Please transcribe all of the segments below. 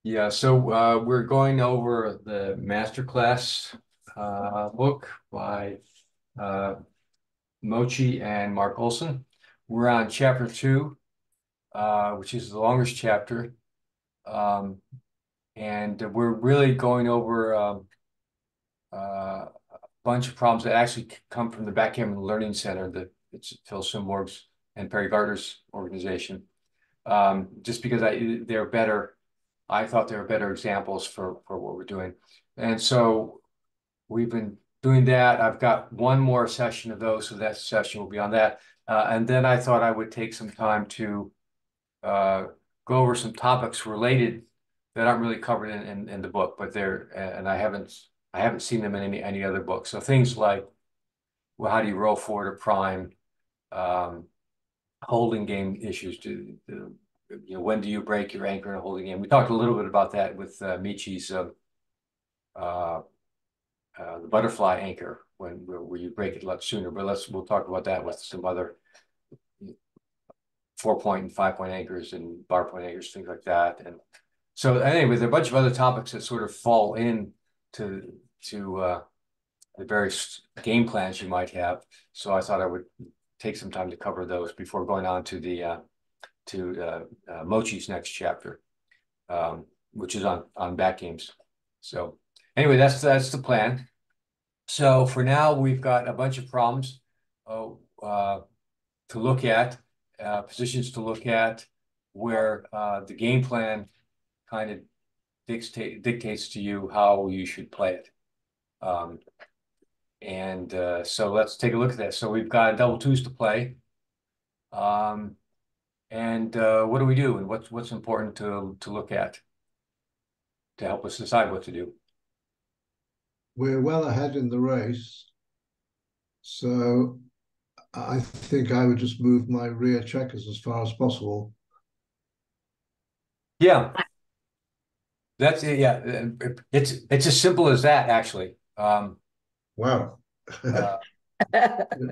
Yeah, so we're going over the masterclass book by uh, Mochi and Mark Olson. We're on chapter two, which is the longest chapter, um, and we're really going over a bunch of problems that actually come from the Backgammon Learning Center, that it's Phil Simborg's and Perry Gardner's organization. Just because they're better, I thought they were better examples for what we're doing. And so we've been doing that. I've got one more session of those, so that session will be on that. And then I thought I would take some time to uh, go over some topics related that aren't really covered in the book, but they're and I haven't seen them in any other book. So things like, well, how do you roll forward a prime? Um, Holding game issues. When do you break your anchor in a holding game? We talked a little bit about that with Michi's uh, the butterfly anchor, where you break it a lot sooner. But we'll talk about that with some other 4 point and 5 point anchors and bar point anchors, things like that. And so anyway, there are a bunch of other topics that sort of fall in to the various game plans you might have. So I thought I would take some time to cover those before going on to the Mochi's next chapter, which is on back games. So anyway, that's the plan. So for now, we've got a bunch of problems uh, uh, to look at, positions to look at, where the game plan kind of dictates to you how you should play it. Um, and so let's take a look at that. So we've got double twos to play. Um, and what do we do? And what's important to look at to help us decide what to do? We're well ahead in the race, so I think I would just move my rear checkers as far as possible. Yeah, that's it. Yeah, it's as simple as that, actually. Wow. Uh,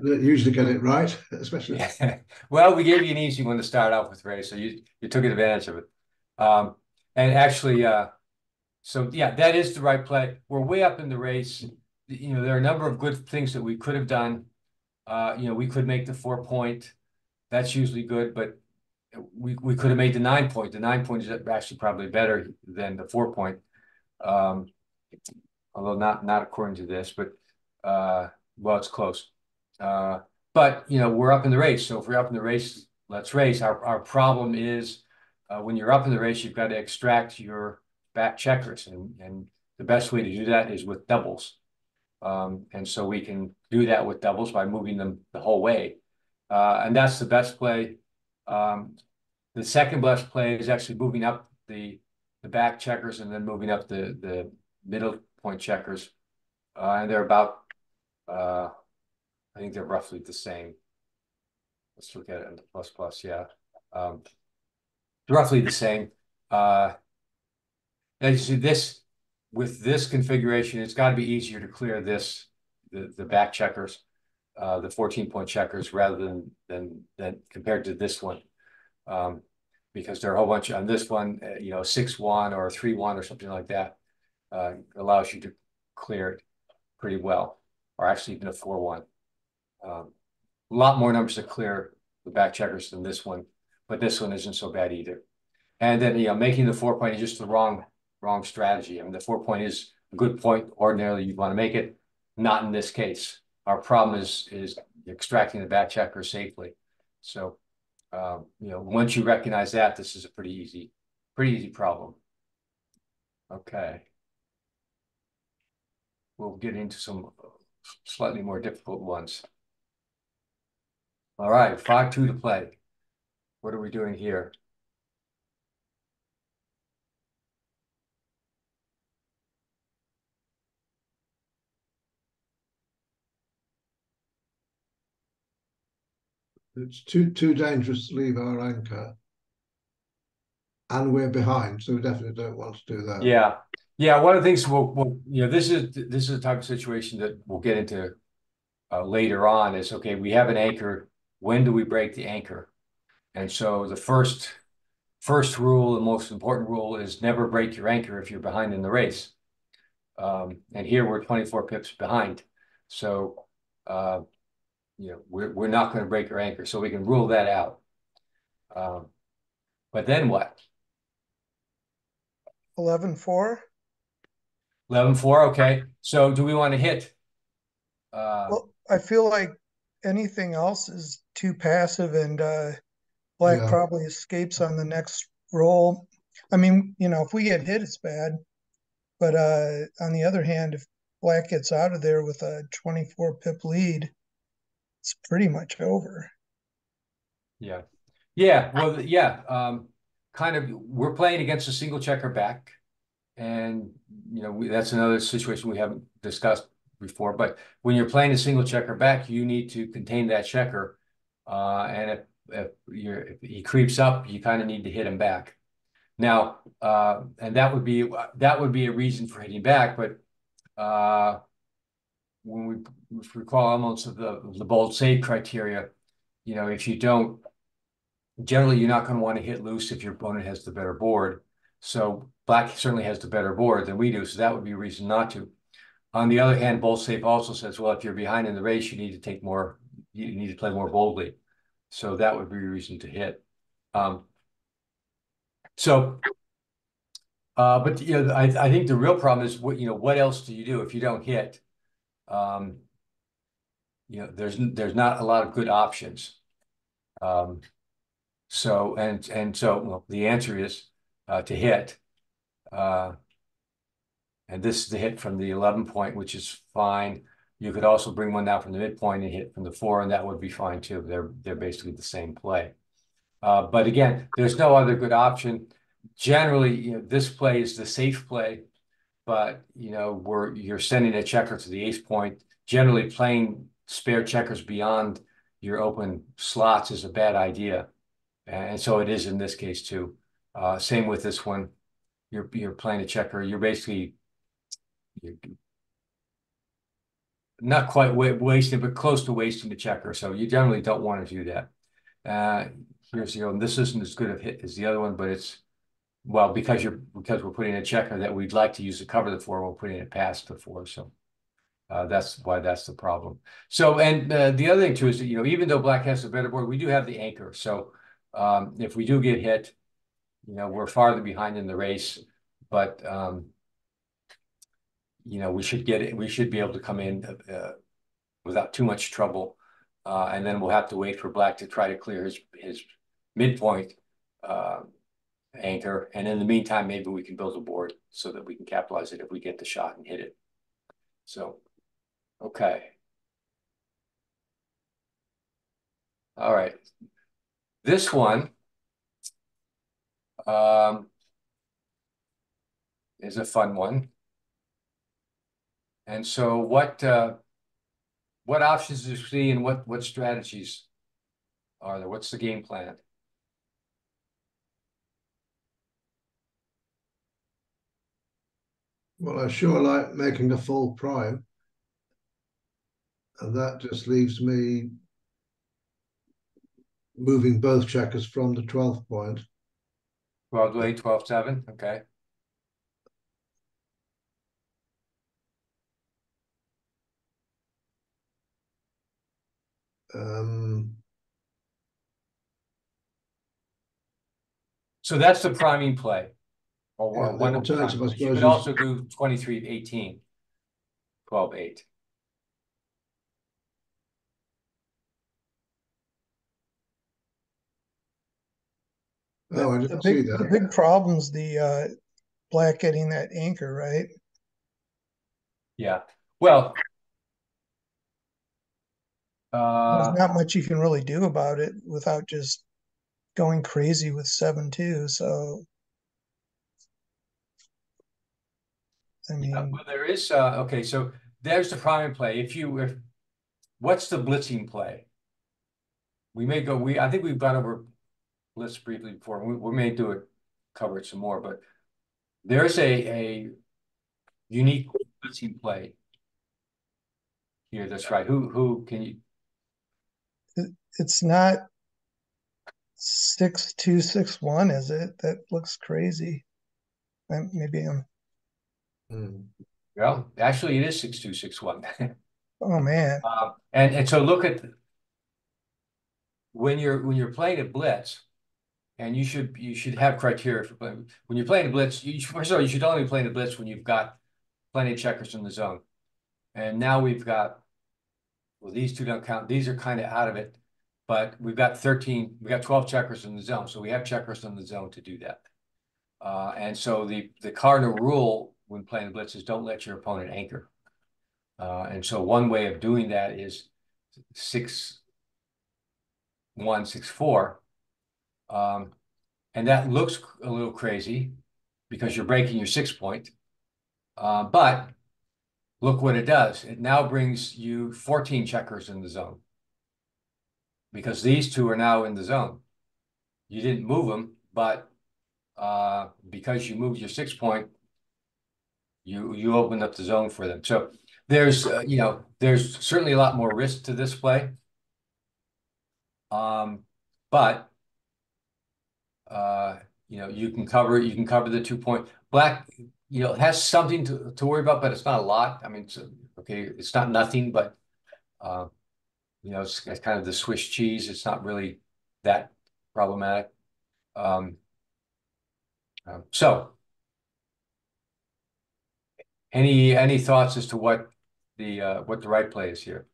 Usually get it right, especially. yeah. Well, we gave you an easy one to start off with, Ray, so you took advantage of it. Um, and actually, so yeah, that is the right play. We're way up in the race. There are a number of good things that we could have done. We could make the 4 point. That's usually good, but we could have made the 9 point. The 9 point is actually probably better than the 4 point. Um, Although not according to this, but well, it's close. Uh, but we're up in the race. So if we're up in the race, let's race. Our problem is when you're up in the race, you've got to extract your back checkers, and the best way to do that is with doubles. And so we can do that with doubles by moving them the whole way, and that's the best play. Um, the second best play is actually moving up the back checkers and then moving up the middle point checkers. And they're about, uh, I think they're roughly the same. Let's look at it in the plus plus, yeah. Um, Roughly the same. Uh, as you see this, with this configuration, it's got to be easier to clear the back checkers, the 14 point checkers, rather than compared to this one. Um, because there are a whole bunch on this one, 6-1 or 3-1 or something like that, allows you to clear it pretty well, or actually even a 4-1. A lot more numbers to clear the back checkers than this one, but this one isn't so bad either. And then, making the 4 point is just the wrong strategy. I mean, the 4 point is a good point. Ordinarily, you'd want to make it. Not in this case. Our problem is extracting the back checker safely. So, once you recognize that, this is a pretty easy problem. Okay. We'll get into some slightly more difficult ones. All right, 5-2 to play. What are we doing here? It's too dangerous to leave our anchor, and we're behind, so we definitely don't want to do that. Yeah. Yeah, one of the things this is the type of situation that we'll get into later on is, okay, we have an anchor. When do we break the anchor? And so the first first rule, the most important rule is never break your anchor if you're behind in the race. And here we're 24 pips behind. So, we're not going to break our anchor. So we can rule that out. But then what? 11-4. 11-4. Okay. So do we want to hit? Well, I feel like anything else is too passive, and Black Yeah. probably escapes on the next roll. I mean, if we get hit, it's bad. But on the other hand, if Black gets out of there with a 24 pip lead, it's pretty much over. Yeah. Yeah. Well, yeah. Kind of, we're playing against a single checker back. And, that's another situation we haven't discussed before. But when you're playing a single checker back, you need to contain that checker. And if he creeps up, you kind of need to hit him back. Now, and that would be a reason for hitting back. But when we recall elements of the bold save criteria, if you don't, generally you're not going to want to hit loose if your opponent has the better board. So Black certainly has the better board than we do, so that would be a reason not to. On the other hand, bold safe also says, well, if you're behind in the race, you need to play more boldly. So that would be a reason to hit. So, but I think the real problem is what else do you do if you don't hit? Um, there's not a lot of good options. So the answer is to hit. And this is the hit from the 11 point, which is fine. You could also bring one down from the midpoint and hit from the 4, and that would be fine too. They're basically the same play. But again, there's no other good option. Generally, this play is the safe play, but you're sending a checker to the ace point. Generally, playing spare checkers beyond your open slots is a bad idea, and so it is in this case too. Same with this one. You're playing a checker. You're not quite wasting, but close to wasting the checker. So you generally don't want to do that. Here's this isn't as good a hit as the other one, but it's well because we're putting a checker that we'd like to use to cover the 4, we're putting it past the 4. So that's why that's the problem. So and the other thing too is that even though Black has a better board, we do have the anchor. So if we do get hit, we're farther behind in the race, but we should get it. We should be able to come in without too much trouble, and then we'll have to wait for Black to try to clear his midpoint anchor, and in the meantime, maybe we can build a board so that we can capitalize it if we get the shot and hit it. So, okay, all right, this one is a fun one, and so what options do you see and what strategies are there? What's the game plan? Well, I sure like making a full prime, and that just leaves me moving both checkers from the 12th point. 12-8, 12-7, okay. Um, So that's the priming play, or yeah, the one of the alternative, priming I plays. You suppose, could is also do 23-18, 12-8. oh, I The didn't see big the that. big problem's the Black getting that anchor, right? Yeah. Well, There's uh, not much you can really do about it without just going crazy with 7-2. So, I yeah, mean, well, there is, okay, so there's the priming play. What's the blitzing play? I think we've gone over blitz briefly before. We may do it, cover it some more, but there's a unique blitzing play here. That's right. Who can you? it's not 6261, is it? That looks crazy. Maybe I'm. Mm. Well, actually, it is 6261. Oh man. And so look at when you're playing a blitz, and you should have criteria for playing. When you're playing a blitz, first of all, you should only play the blitz when you've got plenty of checkers in the zone. And now we've got, well, these two don't count. These are kind of out of it, but we've got 12 checkers in the zone. So we have checkers in the zone to do that. And so the cardinal rule when playing the blitz is don't let your opponent anchor. And so one way of doing that is 6-1, 6-4. And that looks a little crazy because you're breaking your 6 point. But look what it does. It now brings you 14 checkers in the zone because these two are now in the zone. You didn't move them, but because you moved your 6 point, you opened up the zone for them. So there's certainly a lot more risk to this play. But you can cover the 2 point. Black, has something to worry about, but it's not a lot. I mean, okay, it's not nothing, but it's kind of the Swiss cheese. It's not really that problematic. Um, so any thoughts as to what the right play is here?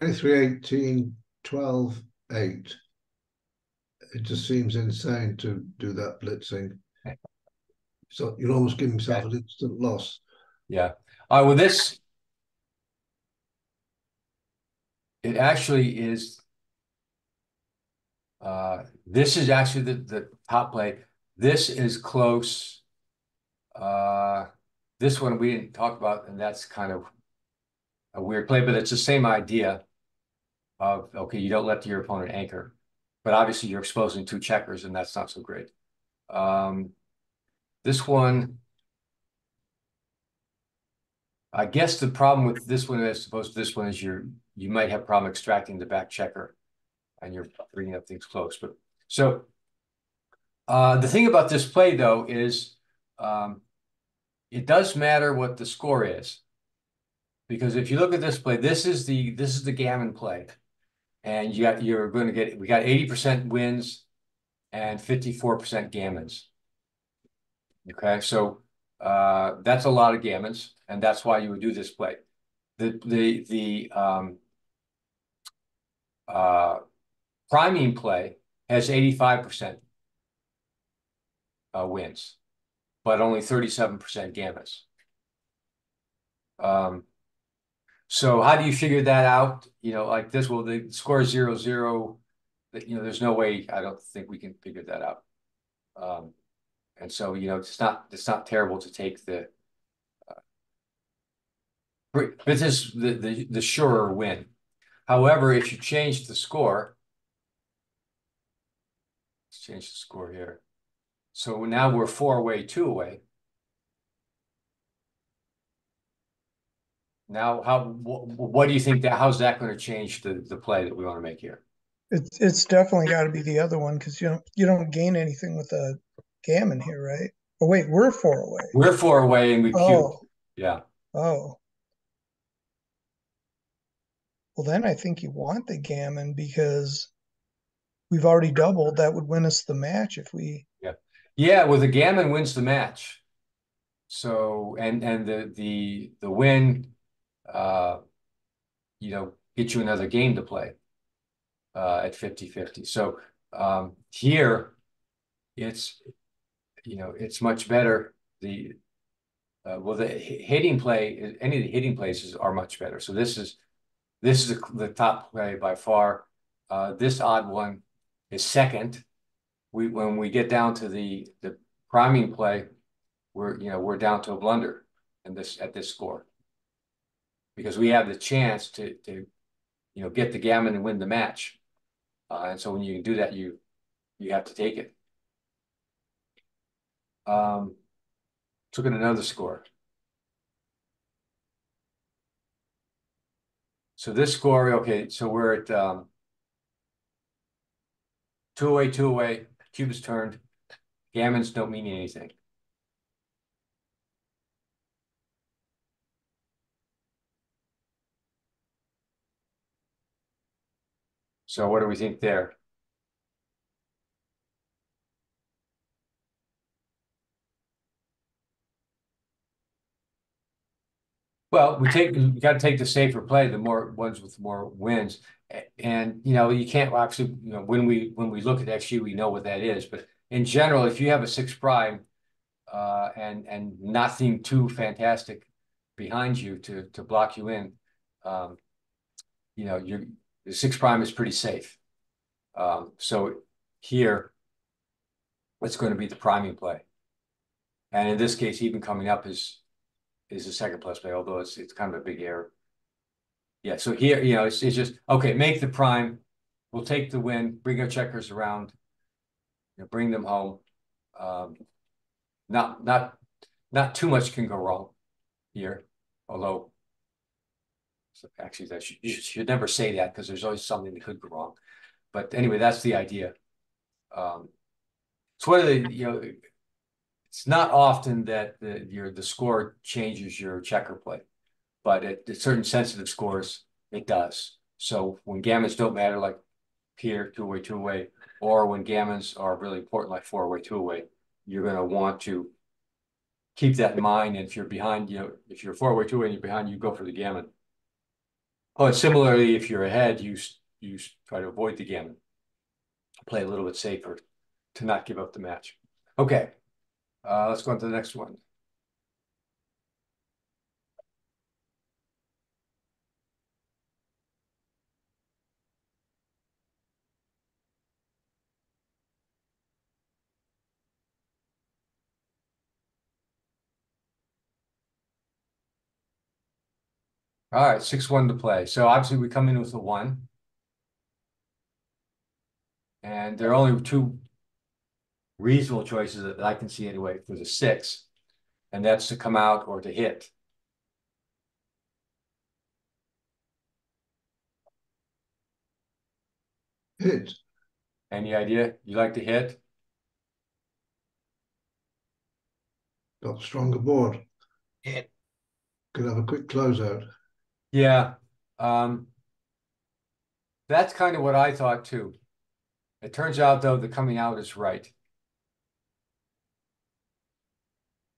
23, 18, 12, 8. It just seems insane to do that blitzing. So you're almost giving yourself Okay. an instant loss. Yeah. All right. Well, it actually is. This is actually the top play. This is close. This one we didn't talk about, and that's kind of a weird play, but it's the same idea of, okay, you don't let your opponent anchor, but obviously you're exposing two checkers, and that's not so great. This one, I guess the problem with this one as opposed to this one is you might have problem extracting the back checker, and you're bringing up things close. But so the thing about this play though is it does matter what the score is, because if you look at this play, this is the gammon play, and we got 80% wins and 54% gammons. Okay, so that's a lot of gammons, and that's why you would do this play. The priming play has 85% wins, but only 37% gammons. So how do you figure that out? Like this, well, the score is 0-0. There's no way, I don't think we can figure that out. And so, it's not terrible to take this is the surer win. However, if you change the score, let's change the score here. So now we're 4 away, 2 away. Now, what do you think how's that going to change the play that we want to make here? It's definitely got to be the other one because you don't gain anything with a gammon here, right? Oh wait, we're 4 away. We're 4 away and we cubed. Oh, Yeah. oh. Well, then I think you want the gammon because we've already doubled. That would win us the match if we. Yeah. Yeah, well, the gammon wins the match. So and the win get you another game to play at 50-50. So here it's much better. The hitting play, any of the hitting places are much better. So this is the top play by far. This odd one is second. When we get down to the priming play, we're down to a blunder at this score, because we have the chance to get the gammon and win the match. And so when you do that, you have to take it. Look at another score. So this score, okay, so we're at two away, cube is turned. Gammons don't mean anything. So what do we think there? Well, we got to take the safer play, the more ones with more wins. And you can't actually, when we look at XG, we know what that is. But in general, if you have a six prime and nothing too fantastic behind you to block you in, um, the six prime is pretty safe. So here, it's going to be the priming play. And in this case, even coming up is a second plus play, although it's kind of a big error. Yeah, so here, it's just okay, make the prime. We'll take the win, bring our checkers around, bring them home. Um, not too much can go wrong here, although actually you should never say that because there's always something that could go wrong. But anyway, that's the idea. It's one of the, it's not often that the score changes your checker play, but at certain sensitive scores, it does. So when gammons don't matter, like here, two away, or when gammons are really important, like four away, two away, you're going to want to keep that in mind. And if you're behind, if you're four away, two away, and you're behind, you go for the gammon. Oh, and similarly, if you're ahead, you try to avoid the gammon, play a little bit safer to not give up the match. Okay, let's go on to the next one. All right, 6-1 to play. So obviously we come in with a 1. And there are only two reasonable choices that I can see anyway for the 6. And that's to come out or to hit. Hit. Any idea? You like to hit? Got stronger board. Hit. Could have a quick closeout. Yeah. That's kind of what I thought too. It turns out though the coming out is right.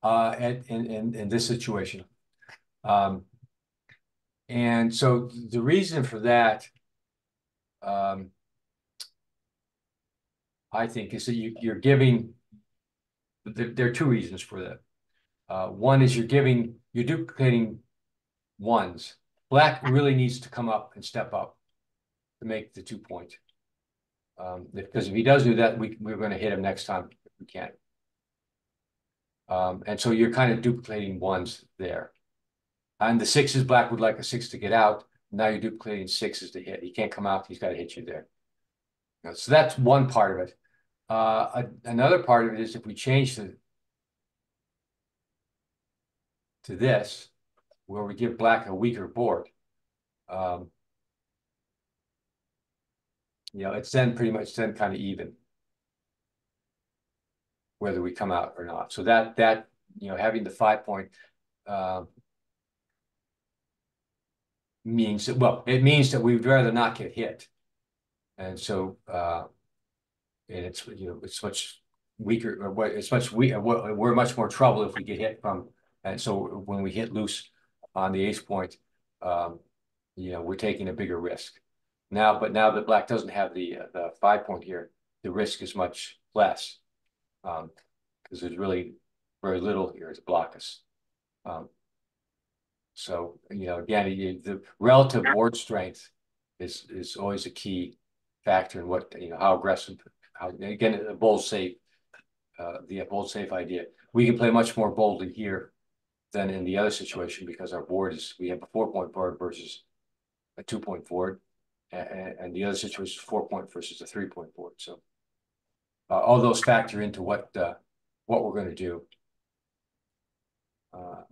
In this situation. And so the reason for that, I think, is that you're giving. There are two reasons for that. One is you're duplicating ones. Black really needs to come up and step up to make the 2 point. Because if he does do that, we're going to hit him next time if we can. And so you're kind of duplicating ones there. And the 6s, black would like a 6 to get out. Now you're duplicating 6s to hit. He can't come out. He's got to hit you there. So that's one part of it. Another part of it is if we change to this, where we give black a weaker board, it's then pretty much then kind of even, whether we come out or not. So that having the 5 point means that, well, it means that we'd rather not get hit. And so and it's much weaker, or it's much we're much more trouble if we get hit from. And so when we hit loose on the ace point, we're taking a bigger risk. But now that black doesn't have the 5 point here, the risk is much less because there's really very little here to block us. So again, the relative board strength is always a key factor in what how aggressive. Again, a bold safe, the bold safe idea. We can play much more boldly here than in the other situation because our board we have a 4 point board versus a 2 point board, and the other situation is 4 point versus a 3 point board. So all those factor into what we're going to do. Let's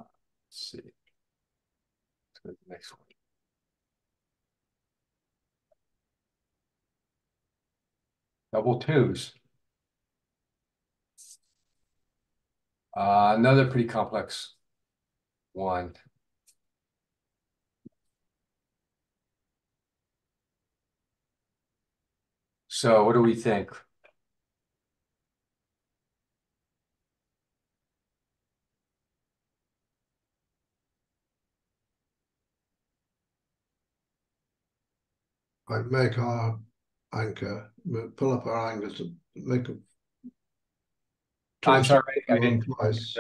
see. Let's go to the next one. . Double twos. Another pretty complex one. So what do we think? Like make our anchor, pull up our anchor to make a I'm sorry, I 26-21 didn't. twice.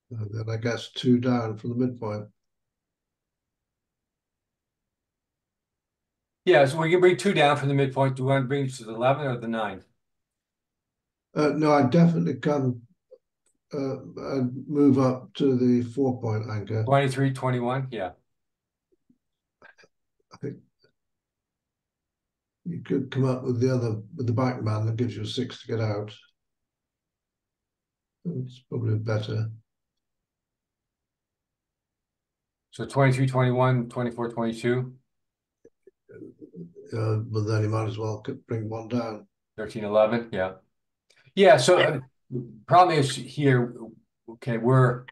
And then I guess two down from the midpoint. Yeah, so we can bring two down from the midpoint. Do you want to bring it to the 11 or the 9? No, I definitely can move up to the 4-point anchor. 23, 21, yeah. I think you could come up with the back man that gives you a 6 to get out. It's probably better. So 23, 21, 24, 22, But then you might as well bring one down. 13, 11, yeah. Yeah, so problem is here, okay, we're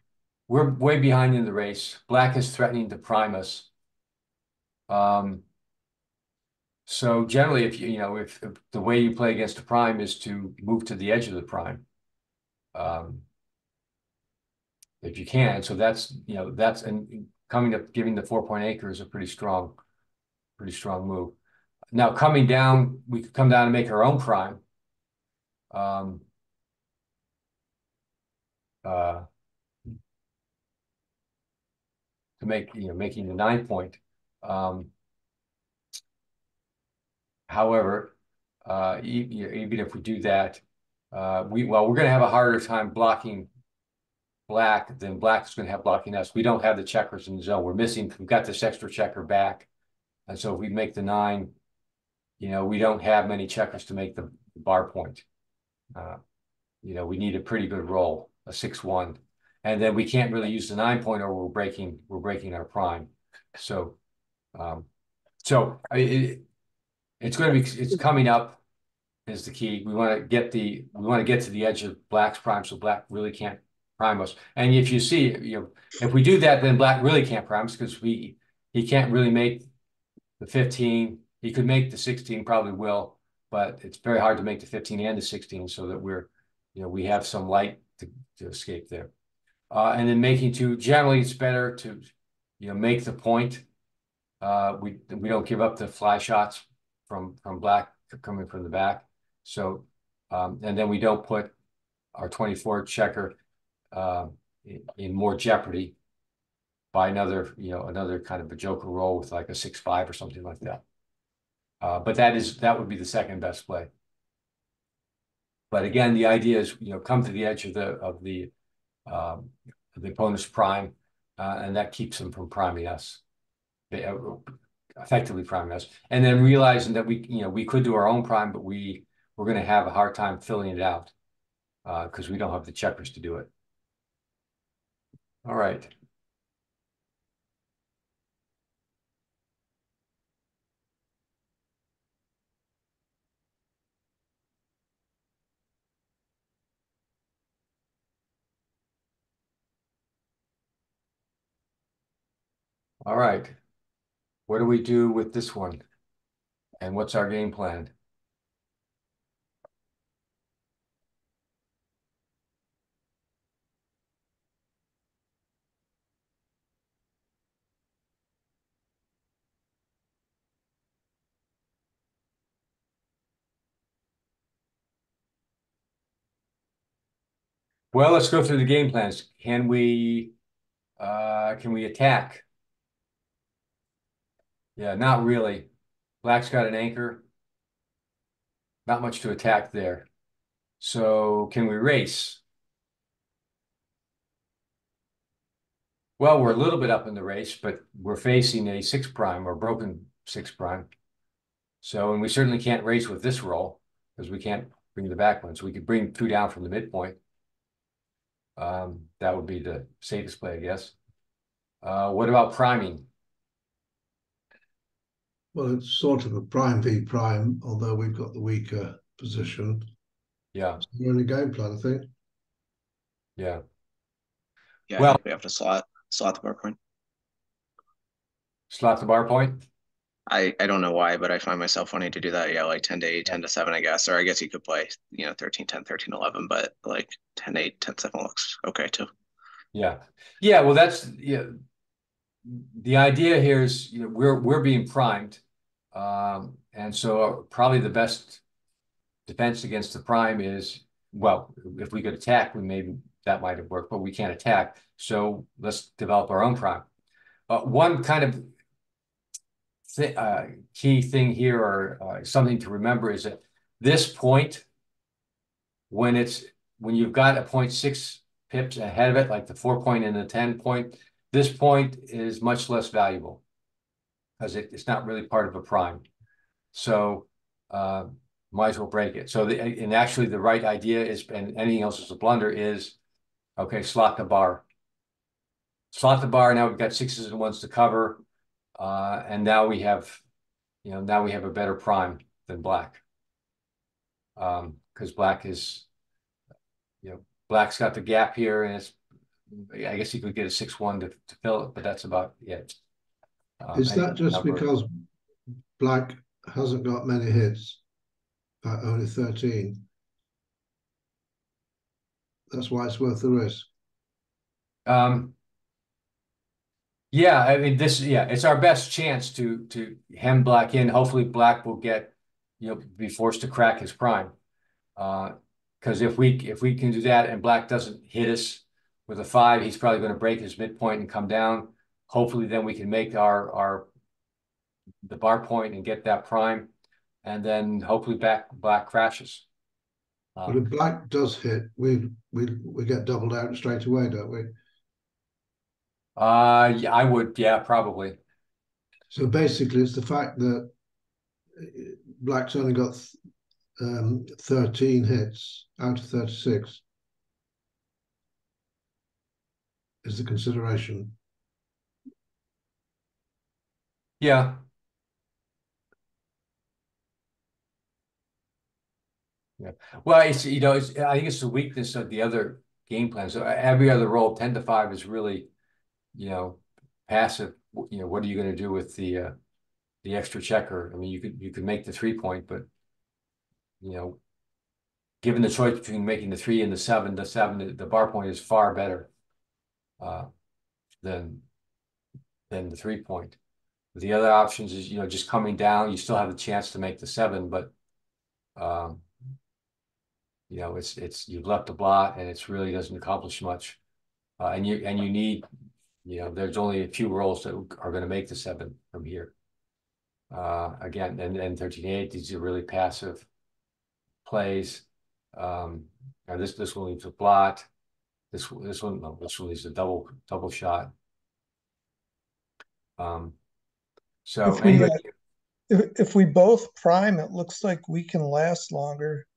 way behind in the race. Black is threatening to prime us. So generally, if the way you play against a prime is to move to the edge of the prime, um, if you can. So that's and coming up, giving the 4-point anchor is a pretty strong move. Now coming down, we could come down and make our own prime. Um, uh, to make making the 9-point. Um, however, even if we do that, we're going to have a harder time blocking black than black is going to have blocking us. We don't have the checkers in the zone. We've got this extra checker back, and so if we make the 9, we don't have many checkers to make the bar point. We need a pretty good roll, a 6-1, and then we can't really use the 9-point or we're breaking our prime. So, it's coming up is the key. We want to get to the edge of black's prime, so black really can't prime us. And if you see, if we do that, then black really can't prime us because he can't really make the 15. He could make the 16, probably will, but it's very hard to make the 15 and the 16 so that we have some light to escape there. And then making two, generally it's better to, make the point. We don't give up the fly shots from black coming from the back. So, and then we don't put our 24 checker in more jeopardy by another kind of a joker roll with like a 6-5 or something like that. But that would be the second best play. But again, the idea is come to the edge of the opponent's prime, and that keeps them from priming us. Effectively priming us, and then realizing that we could do our own prime, but we're going to have a hard time filling it out because we don't have the checkers to do it. All right. All right. What do we do with this one? And what's our game plan? Well, let's go through the game plans. Can we attack? Yeah, not really. Black's got an anchor. Not much to attack there. So can we race? Well, we're a little bit up in the race, but we're facing a 6 prime or broken 6 prime. So, and we certainly can't race with this roll because we can't bring the back one. So we could bring 2 down from the midpoint. That would be the safest play, I guess. What about priming? Well, it's sort of a prime v prime, although we've got the weaker position. Yeah, We're in the game plan, I think. yeah. Yeah, I Well, think we have to slot the bar point. slot the bar point. I don't know why, but I find myself wanting to do that. Yeah, like 10 to 8, Yeah. 10 to 7, I guess. Or I guess you could play, 13, 10, 13, 11, but like 10, 8, 10, 7 looks okay too. Yeah. Yeah. Well, that's the idea here is we're being primed. And so probably the best defense against the prime is, well, if we could attack, we maybe that might have worked, but we can't attack. So let's develop our own prime. One kind of key thing here, or something to remember, is that this point, when you've got a 0.6 pips ahead of it, like the 4 point and the 10 point, this point is much less valuable because it's not really part of a prime. So might as well break it. So and actually the right idea is, and anything else is a blunder, is okay, slot the bar. Slot the bar. Now we've got sixes and ones to cover. And now we have a better prime than black. Because black is, black's got the gap here, and I guess you could get a 6-1 to fill it, but that's about it. Is Any that just number. because black hasn't got many hits, only 13? That's why it's worth the risk. Yeah, I mean it's our best chance to hem black in. Hopefully black will be forced to crack his prime. Because if we can do that and black doesn't hit us with a 5, he's probably going to break his midpoint and come down. Hopefully then we can make the bar point and get that prime, and then hopefully black crashes. But if black does hit, we get doubled out straight away, don't we? Yeah, I would, yeah, probably. So basically, it's the fact that black's only got 13 hits out of 36 is the consideration. Yeah. Yeah. Well, I think it's the weakness of the other game plan. So every other roll, 10 to 5 is really, passive. What are you going to do with the extra checker? I mean, you could make the 3 point, but given the choice between making the 3 and the 7, the bar point is far better uh, than the 3 point. The other options is just coming down. You still have the chance to make the 7, but um, it's you've left a blot, and it's really doesn't accomplish much. And you need, there's only a few rolls that are going to make the 7 from here. Again, and 13-8, these are really passive plays. And this one leaves a blot. This one leaves a double shot. So anyway, if we both prime, it looks like we can last longer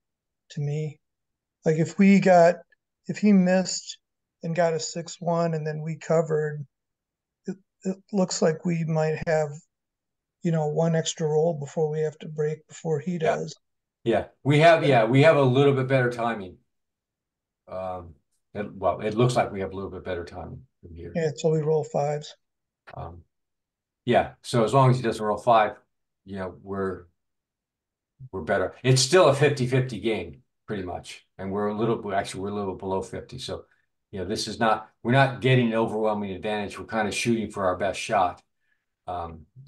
to me. Like if he missed and got a 6-1 and then we covered, it looks like we might have, one extra roll before we have to break before he does. yeah, we have a little bit better timing. It looks like we have a little bit better timing from here. Yeah, so we roll 5s. Yeah, so as long as he doesn't roll 5, we're better. It's still a 50-50 game, pretty much. And we're a little below 50. So, we're not getting an overwhelming advantage. We're kind of shooting for our best shot,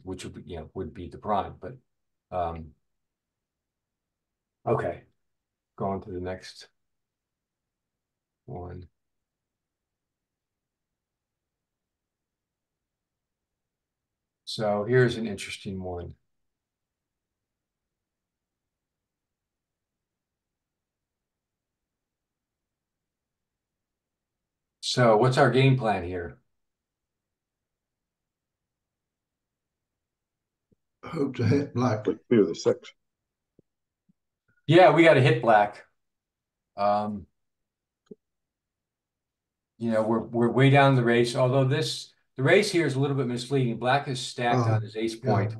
which would be the prime. But okay, going to the next one. So here's an interesting one. So what's our game plan here? Hope to hit black. Clear the 6. Yeah, we got to hit black. We're way down the race. Although the race here is a little bit misleading. Black is stacked on his ace point.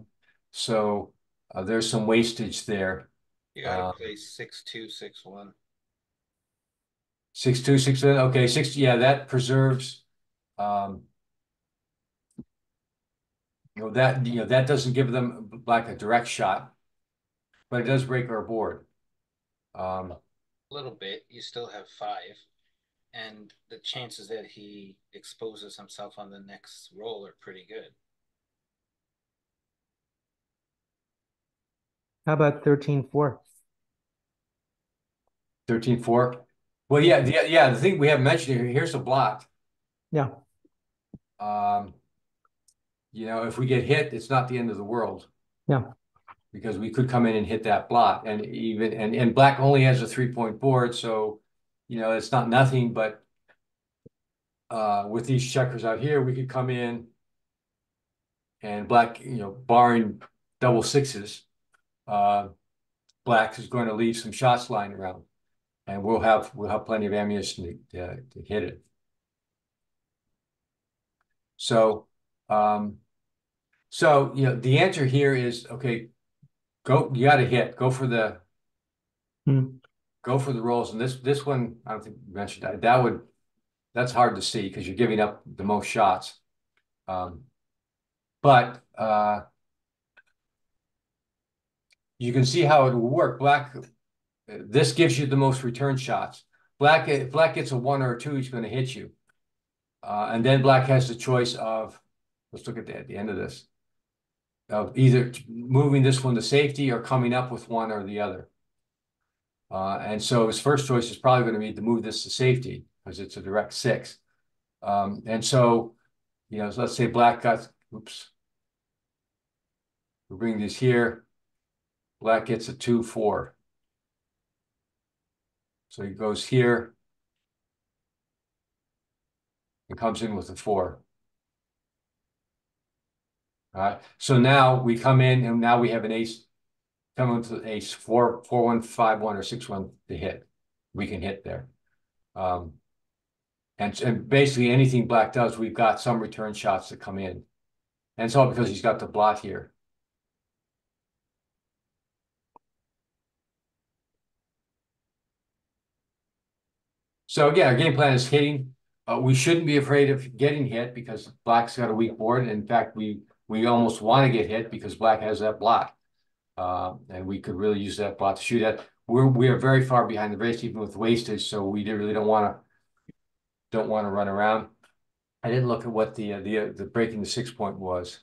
So there's some wastage there. You gotta play 6-2, 6-1. 6-2, 6-1. Okay, 6. Yeah, that preserves. That doesn't give them like a direct shot, but it does break our board. A little bit. You still have 5, and the chances that he exposes himself on the next roll are pretty good. How about 13-4? 13-4. Well, yeah. The thing we haven't mentioned here, here's a block. Yeah. If we get hit, it's not the end of the world. Yeah. Because we could come in and hit that block, and black only has a 3-point board, so it's not nothing. But with these checkers out here, we could come in and black, barring double sixes, black is going to leave some shots lying around, and we'll have plenty of ammunition to hit it. So, the answer here is okay. You got to hit. Go for the rolls, and this one I don't think you mentioned that. That's hard to see because you're giving up the most shots. But you can see how it will work. Black, this gives you the most return shots. If black gets a 1 or a 2, he's going to hit you. And then black has the choice of, let's look at the end of this, of either moving this one to safety or coming up with one or the other. And so his first choice is probably going to be to move this to safety because it's a direct 6. And so, so let's say black got, oops, we bring this here. Black gets a 2-4. So he goes here and comes in with a 4. All right. So now we come in and now we have an ace. Come into ace 4-1, 5-1, or 6-1 to hit. We can hit there. And basically anything black does, we've got some return shots that come in. And it's all because he's got the blot here. So again, our game plan is hitting. We shouldn't be afraid of getting hit because black's got a weak board. In fact, we almost want to get hit because black has that blot. And we could really use that blot to shoot at. We are very far behind the race, even with wastage, so we really don't want to run around. I didn't look at what the breaking the 6-point was.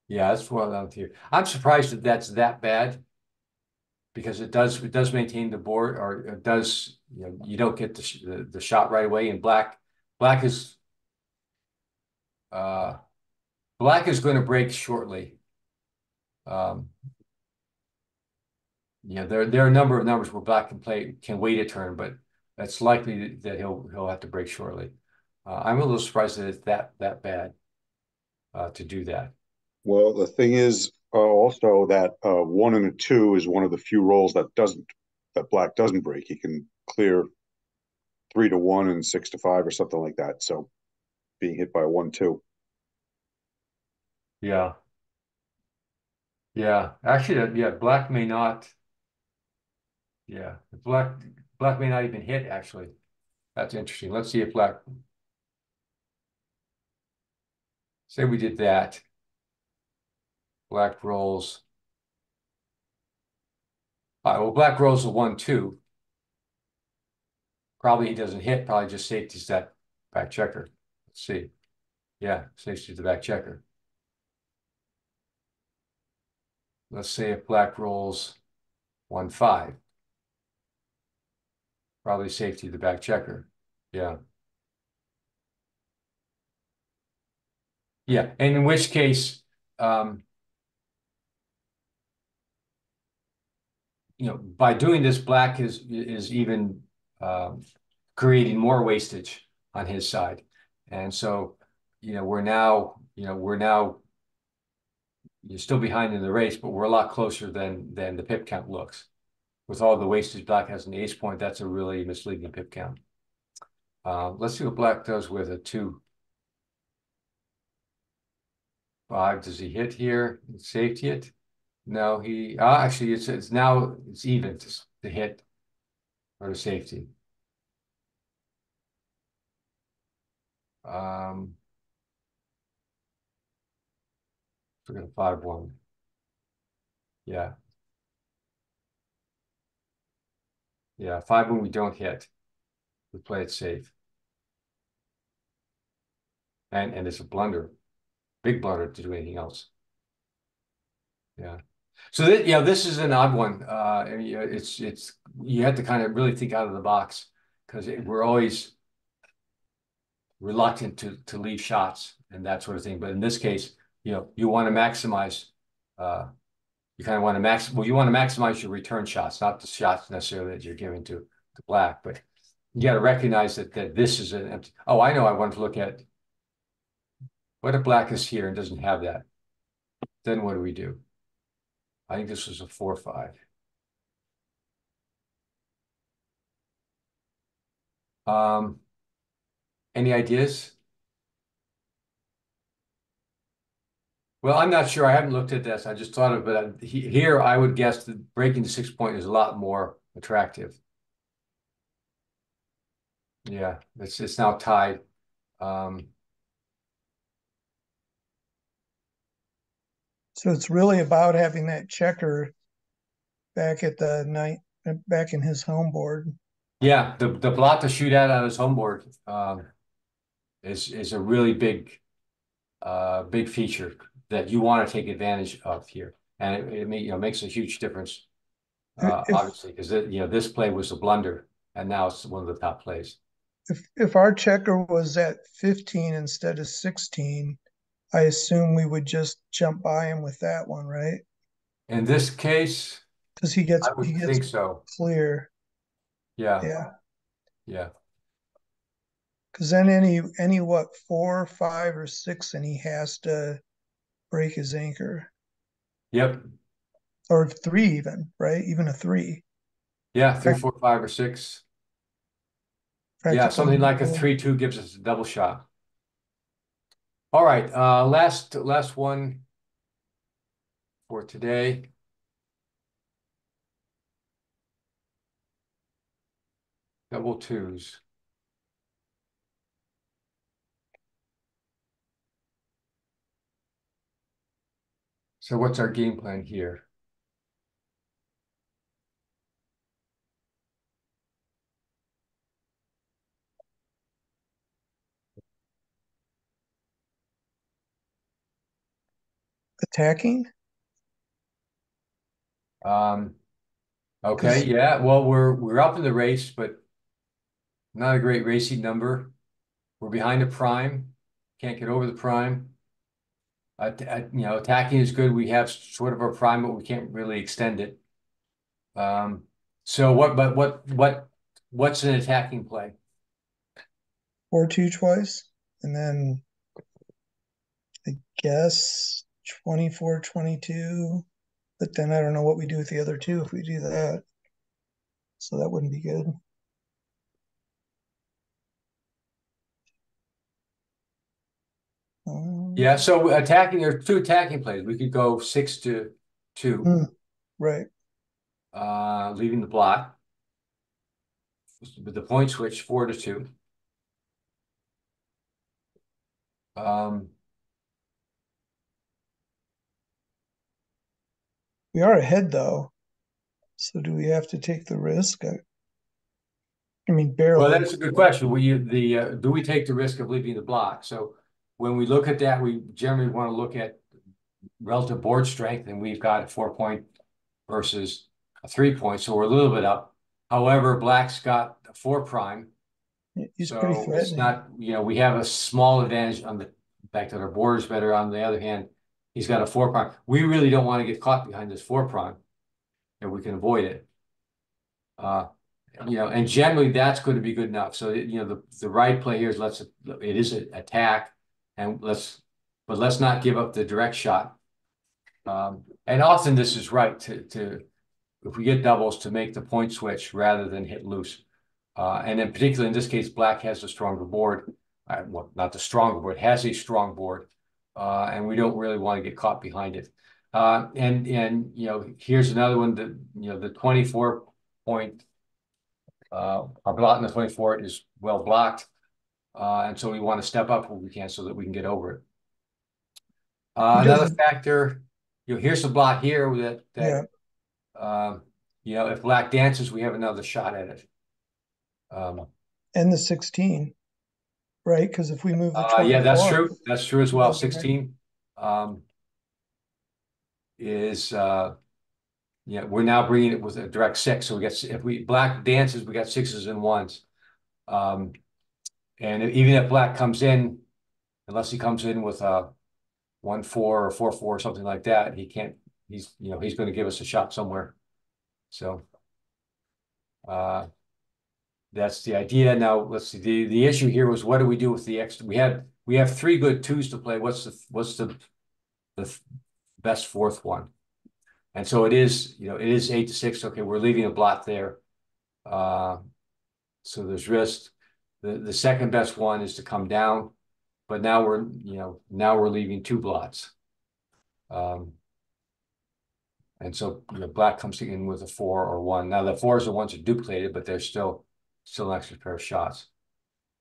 Yeah, that's well down here. I'm surprised that that's that bad because it does maintain the board, or it does, you don't get the shot right away. And black is going to break shortly. There are a number of numbers where black can wait a turn, but it's likely that he'll have to break shortly. I'm a little surprised that it's that bad to do that. Well, the thing is also that 1 and a 2 is one of the few rolls that black doesn't break. He can clear 3-1 and 6-5 or something like that. So being hit by a 1-2. Yeah. Actually, black may not. Yeah, black may not even hit. Actually, that's interesting. Let's see if black. Say we did that. Black rolls. All right, well, black rolls a 1-2. Probably he doesn't hit. Probably just safeties that back checker. Let's see. Yeah, safety the back checker. Let's say if black rolls 1-5. Probably safety the back checker. Yeah. Yeah, and in which case, by doing this, black is even creating more wastage on his side, and so we're now you're still behind in the race, but we're a lot closer than the pip count looks. With all the wastage black has in the ace point, that's a really misleading pip count. Let's see what black does with a 2. 5, does he hit here? Safety it? No, he actually it's now it's even to hit or to safety. Look at a 5-1. Yeah. Yeah, 5-1 we don't hit. We play it safe. And it's a blunder. Big blunder to do anything else. Yeah. So this is an odd one. And, it's you have to kind of really think out of the box because we're always reluctant to leave shots and that sort of thing. But in this case, you want to maximize. You kind of want to you want to maximize your return shots, not the shots necessarily that you're giving to black, but you got to recognize that this is an empty. Oh, I know. I want to look at what if black is here and doesn't have that. Then what do we do? I think this was a 4-5. Any ideas? Well, I'm not sure. I haven't looked at this. I just thought of it. Here, I would guess that breaking the 6-point is a lot more attractive. Yeah, it's now tied. So it's really about having that checker back at the night, back in his home board. Yeah, the blot to shoot at on his home board is a really big big feature that you want to take advantage of here, and it makes a huge difference. If Obviously, because this play was a blunder, and now it's one of the top plays. if our checker was at 15 instead of 16, I assume we would just jump by him with that one, right? In this case, Because he I would gets think so. clear. Yeah, Yeah. yeah, Because then any what 4, 5, or 6, and he has to break his anchor, yep, or 3 even, right? Even a 3. yeah. 3, 4, 5, or 6. Yeah, Practical. something like a 3-2 gives us a double shot. All right, last one for today. Double twos. So what's our game plan here? Attacking. Okay, yeah. Well, we're up in the race, but not a great racing number. We're behind the prime. Can't get over the prime. Attacking is good. We have sort of our prime, but we can't really extend it. So what's an attacking play? 4-2 twice, and then I guess 24-22. But then I don't know what we do with the other 2 if we do that. So that wouldn't be good. Yeah, so attacking, there are 2 attacking plays. We could go 6-2, right. leaving the block. With the point switch, 4-2. We are ahead though. So do we have to take the risk? I mean, barely. Well, that's a good question. Do we take the risk of leaving the block? So when we look at that, we generally want to look at relative board strength, and we've got a 4-point versus a 3-point, so we're a little bit up. However, black's got a 4 prime, He's so pretty it's threatening. not, we have a small advantage on the fact that our board is better. On the other hand, he's got a 4 prime. We really don't want to get caught behind this 4 prime, and we can avoid it. And generally that's going to be good enough. So the right play here is it is an attack, and let's not give up the direct shot. And often this is right to if we get doubles to make the point switch rather than hit loose. And then particularly in this case, black has a stronger board. Well, not the stronger board, has a strong board. and we don't really want to get caught behind it. And you know, here's another one that, you know, the 24 point, our blot in the 24 is well blocked. And so we want to step up when we can so that we can get over it. Another factor, you know, here's the blot here that you know, if black dances, we have another shot at it. And the 16, right? Because if we move the 24. Yeah, that's true. That's true as well. 16 is yeah, we're now bringing it with a direct 6. So we get, if we black dances, we got 6s and 1s. And even if black comes in, unless he comes in with a 1-4 or 4-4 or something like that, he can't. He's, you know, he's going to give us a shot somewhere. So that's the idea. Now let's see. The issue here was, what do we do with the extra? We have 3 good 2s to play. What's the best 4th one? And so it is, you know, it is 8-6. Okay, we're leaving a blot there. So there's risk. The second best one is to come down, but now we're, you know, now we're leaving 2 blots. And so, you know, black comes in with a 4 or 1. Now the 4s are ones are duplicated, but they're still an extra pair of shots.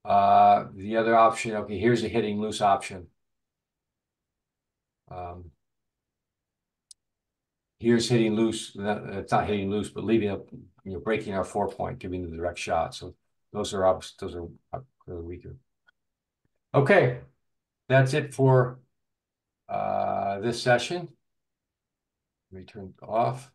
The other option, okay, here's a hitting loose option. Here's hitting loose. It's not hitting loose, but leaving up, you know, breaking our 4 point, giving the direct shot. So those are really weaker. Okay, that's it for this session. Let me turn it off.